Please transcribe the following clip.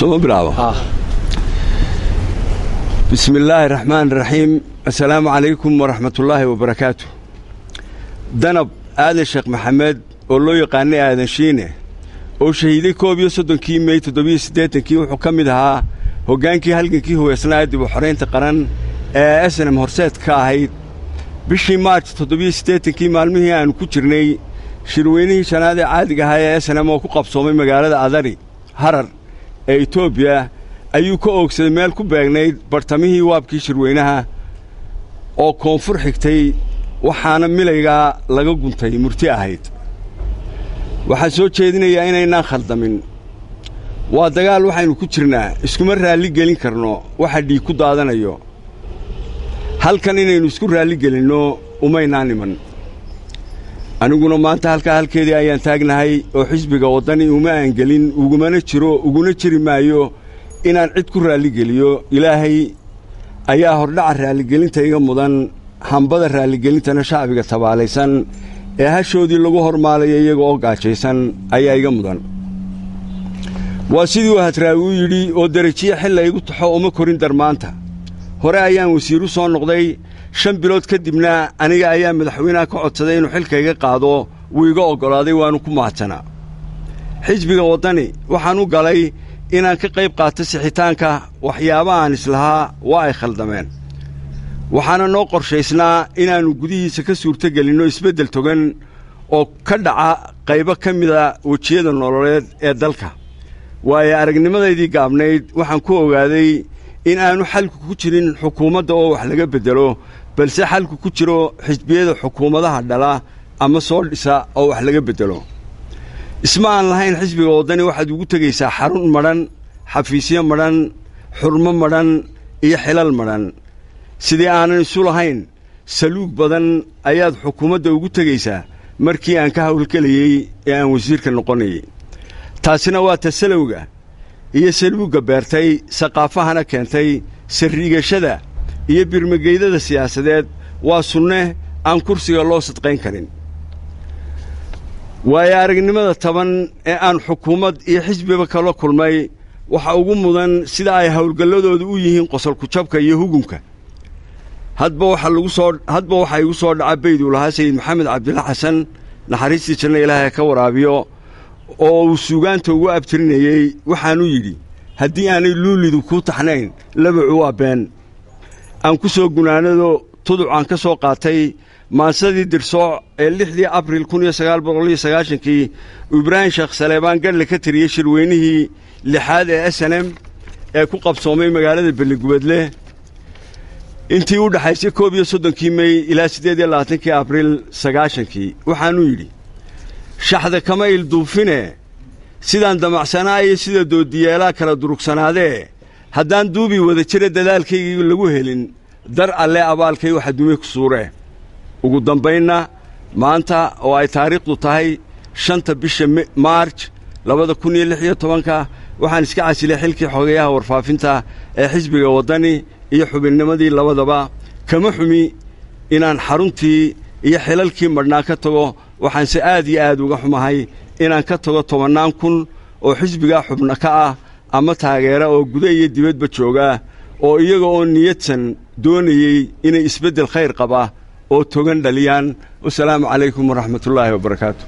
سو برافو. بسم الله الرحمن الرحيم. السلام عليكم ورحمة الله وبركاته. دنب آدم الشيخ محمد والله يقاني آدم شينه وشهيدي كوبيو صدن كي مي تدبي سديت كي وحكم ده هو جان كي هلقي كي هو يسناد بحرين تقرن أسنة مهرسات كاهيد بشي مارس تدبي سديت كي معلومه أن كترني شرويني شنادة عادي هاي أسنة ما كوقف صومي مقالة أذري هرر إثيوبيا أيو كوكس مال كوباغنيد برتميه وابكي شروينها أو كونفور حكتي وحانا مليغا لغا قنتي مرتي أهيد وحاسو تشيدينيا inaynaan khaldamin waa dagaal waxaynu ku jirnaa iskuma raali gelin karno waxa dhii ku daadanayo halkan inaynu isku raali gelino umaynaan iman aniguna maanta halkeedii ayaan taagnahay oo xisbiga wadani uma aan gelin uguna jiri maayo inaan cid ku raali geliyo ilaahay ayaa hordhaca raali gelinta iga mudan hambada raali gelintana shacbiga tabaalaysan ee hashoodii lagu hormaalay iyaga oo gaajaysan ayaa iga mudan waa sidii hadraawi yiri oo darajiye xil ay igu taxo uma korin darmaanta hore ayaan wasiir u soo noqday 5 bilood kadibna aniga ayaa madaxweynaha ka codsaday inuu xilkayga qaado wuu iga ogolaaday waanu ku mahadsanaa xisbiga wadani waxaan u galay inaan ka qayb qaato sixitaanka waxyaabaha aan islahaa waa ay khaldameen waxaana noo qorshaysnaa inaanu gudihiisa ka suurto gelino isbedel togan oo ka dhaca qaybo ka mida wajiyada nololeed ee dalka waayo aragnimadeedii gaabnayd waxaan ku ogaaday in aanu xalku ku jirin xukuumadda oo wax laga bedelo balse xalku ku jiro xisbiyada xukuumadaha dhala ama soo dhisa oo wax laga bedelo isma aan lahayn xisbiga wadani waxaad ugu tagaysaa xarun maran xafiisyo maran xurmo maran iyo xilal maran sidii aanan isu lahayn saluug badan ayaad xukuumadda ugu tagaysaa markii aan ka hawlgelayay ee aan wasiirka noqonayay taasina waa tasalowga iyo saluugga beertay saqaafahana keentay sariigashada iyo birmageydada siyaasadeed waa sunne aan kursiga loo sadqayn karin waayo aragnimada taban ee aan xukuumad iyo xisbiba kala kulmay waxa ugu mudan sida ay hawlgalladoodu u yihiin qosolku jabka iyo hugumka hadba waxa igu soo dhaca baydu lahaa sayid maxamed cabdilla xasan naxariistii janna ilaahay ka waraabiyo oo uu suugaanta ugu abtirinayay waxaanu yidhi haddii aanay luulidu ku taxnayn labacu waa been aan ku soo gunaanado tuducaan ka soo qaatay maansadii dirsooc ee 6 abriil 1990 ibraahim sheekh saleebaan gadle ka tiriyay shirweynihii 6aad ee SNM ee ku qabsoomay magaalada Beligubadle intii u dhaxaysay 31 May ilaa 28 Abriil 90 waxaanu yidhi shaxda kama ilduufine sidaan damacsanaayo sida doodiyeelaa kala durugsanaadee haddaan duubi wada jira dadaalkaygii lagu helin dar alle abaalkay waxa dumay ku suuree ugu dambaynna maanta oo ay taariikhdu tahay 5 bisha March 2016 waxaan iska casilay xilkii xogeyaha warfaafinta ee xisbiga wadani iyo xubinnimadii labadaba kama xumi inaan xaruntii iyo xilalkii marnaa ka tago waxaan si aad iyo aad uga xumahay inaan ka tago 10,000 oo xisbiga xubna ka ah ama taageera oo gudaha iyo dibadba jooga oo iyaga oo niyadsan doonayay inay isbedel khayr qaba oo togan dhaliyaan. Wassalaamu calaykum waraxmatullaahi wabarakaatuh.